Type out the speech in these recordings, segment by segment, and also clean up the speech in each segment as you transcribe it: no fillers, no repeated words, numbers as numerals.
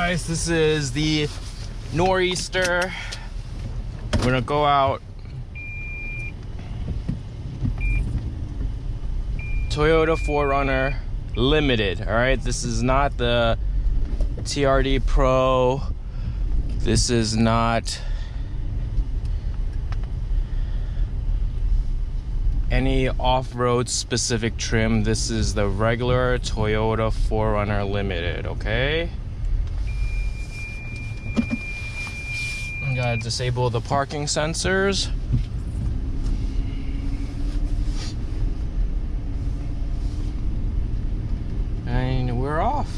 guys, this is the nor'easter. We're gonna go out. Toyota 4RUNNER Limited. All right, this is not the TRD Pro. This is not any off-road specific trim. This is the regular Toyota 4RUNNER Limited. Okay, I'm gonna disable the parking sensors. And we're off.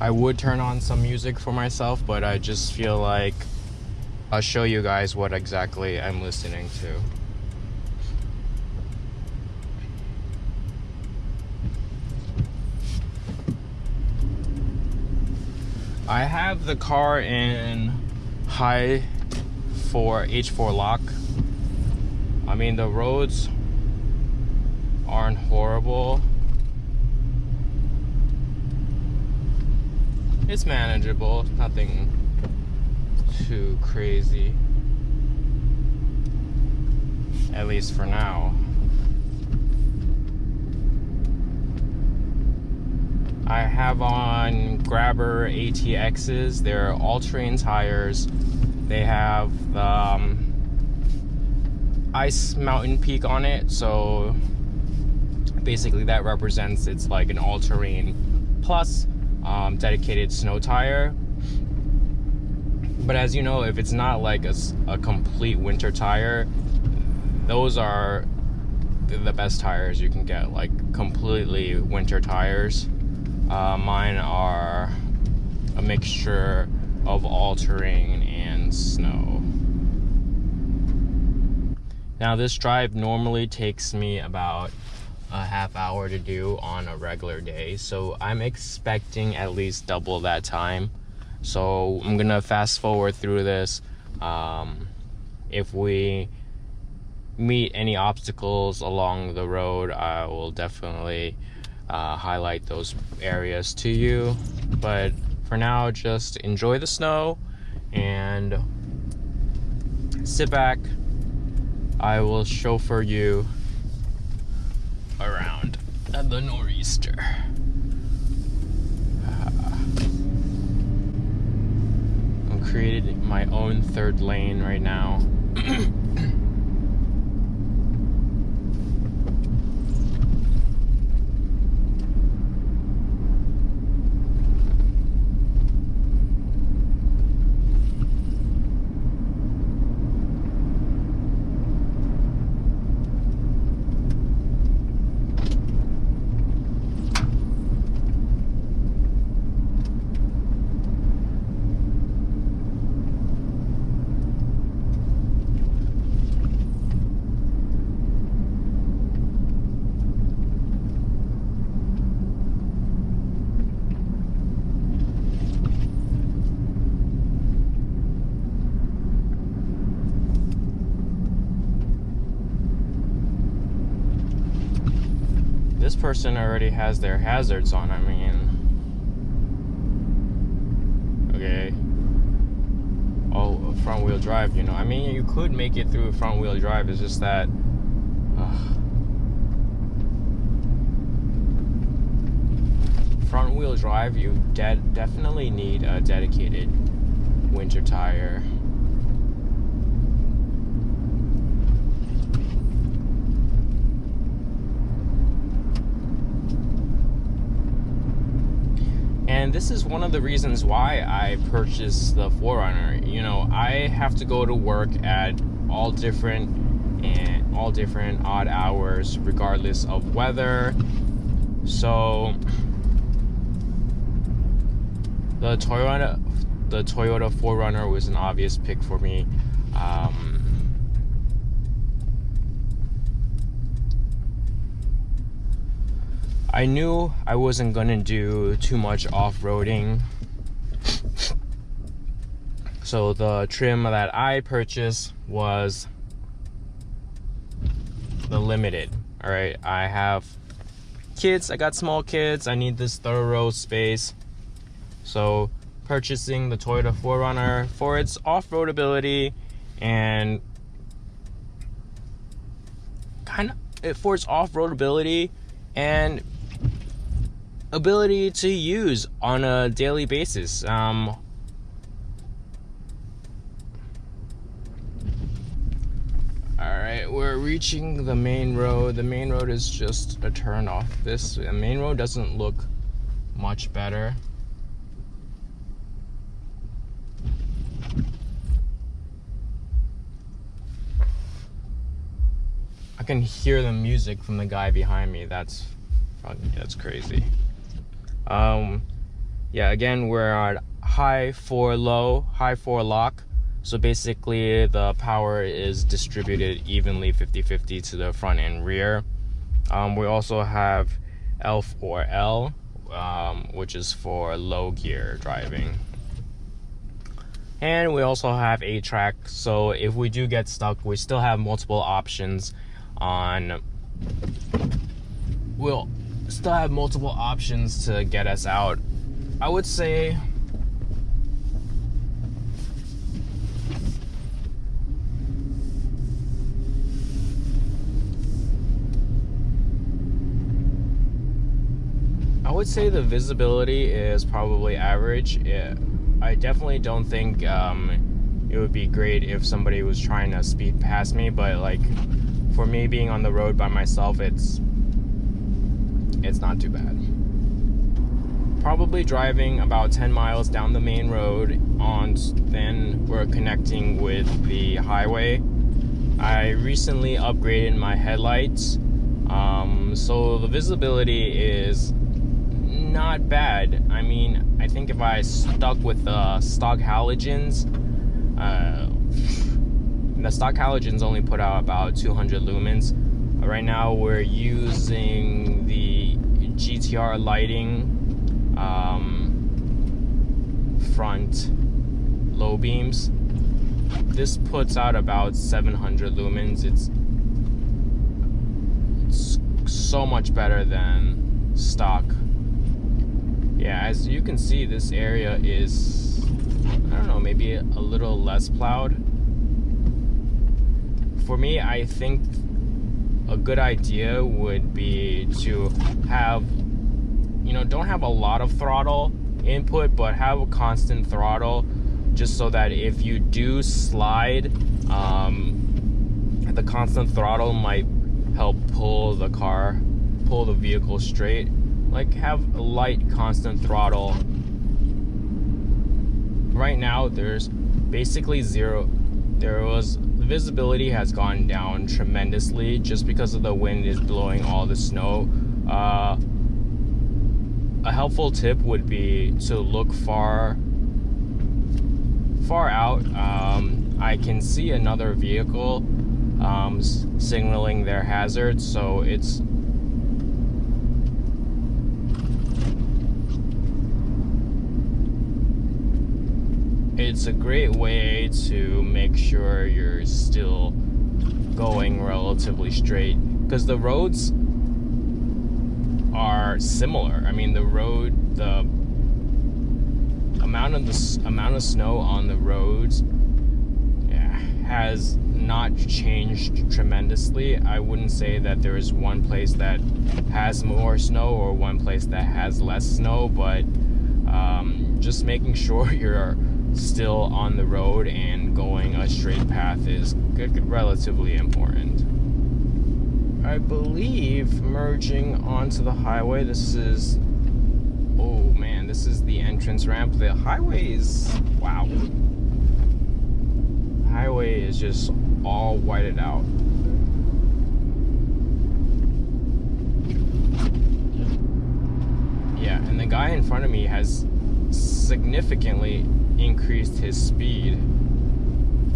I would turn on some music for myself, but I just feel like I'll show you guys what exactly I'm listening to. I have the car in high for H4 lock. I mean, the roads aren't horrible. It's manageable, nothing too crazy, at least for now. I have on Grabber ATXs. They're all-terrain tires. They have Ice Mountain Peak on it, so basically that represents it's like an all-terrain plus dedicated snow tire. But as you know, if it's not like a complete winter tire, those are the best tires you can get, like completely winter tires. Mine are a mixture of all terrain and snow. Now this drive normally takes me about a half hour to do on a regular day, so I'm expecting at least double that time. So I'm gonna fast forward through this. If we meet any obstacles along the road, I will definitely highlight those areas to you, but for now just enjoy the snow and sit back. I will chauffeur you around the nor'easter. I'm creating my own third lane right now. This person already has their hazards on. I mean, okay. Oh, front wheel drive, you know. I mean, you could make it through front wheel drive. It's just that front wheel drive, you definitely need a dedicated winter tire. And this is one of the reasons why I purchased the 4RUNNER. You know, I have to go to work at all different odd hours regardless of weather. So the the Toyota 4Runner was an obvious pick for me. I knew I wasn't gonna do too much off-roading, so the trim that I purchased was the Limited. All right, I have kids, I got small kids, I need this thorough space, so purchasing the Toyota 4Runner for its off-road ability and for its off-road ability and ability to use on a daily basis. Alright, we're reaching the main road. The main road is just a turn off. The main road doesn't look much better. I can hear the music from the guy behind me. That's crazy. Yeah, again, we're at high 4 lock. So basically the power is distributed evenly 50-50 to the front and rear. We also have L4L, which is for low gear driving. And we also have A-track, so if we do get stuck, we still have multiple options we'll still have multiple options to get us out. I would say the visibility is probably average. I definitely don't think it would be great if somebody was trying to speed past me, but like for me being on the road by myself, it's not too bad. Probably driving about 10 miles down the main road, then we're connecting with the highway. I recently upgraded my headlights, so the visibility is not bad. I mean, I think if I stuck with the stock halogens, the stock halogens only put out about 200 lumens. Right now we're using the GTR lighting front low beams. This puts out about 700 lumens. It's so much better than stock. Yeah, as you can see, this area is, I don't know, maybe a little less plowed. For me, I think a good idea would be to have, don't have a lot of throttle input, but have a constant throttle, just so that if you do slide, the constant throttle might help pull the vehicle straight. Like, have a light constant throttle. Right now there's basically zero. The visibility has gone down tremendously just because of the wind is blowing all the snow. A helpful tip would be to look far out. I can see another vehicle signaling their hazards, so it's a great way to make sure you're still going relatively straight, because the roads are similar. I mean, the amount of snow on the roads has not changed tremendously. I wouldn't say that there is one place that has more snow or one place that has less snow, but just making sure you're still on the road and going a straight path is relatively important. I believe merging onto the highway, this is the entrance ramp. The highway is, wow. The highway is just all whited out. Yeah, and the guy in front of me has significantly increased his speed.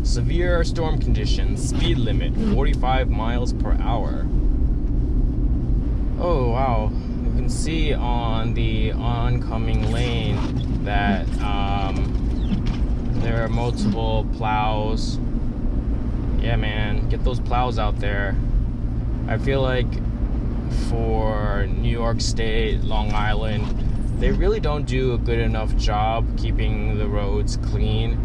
Severe storm conditions, speed limit 45 miles per hour. Oh wow, you can see on the oncoming lane that there are multiple plows. Yeah man, get those plows out there. I feel like for New York State, Long Island, they really don't do a good enough job keeping the roads clean.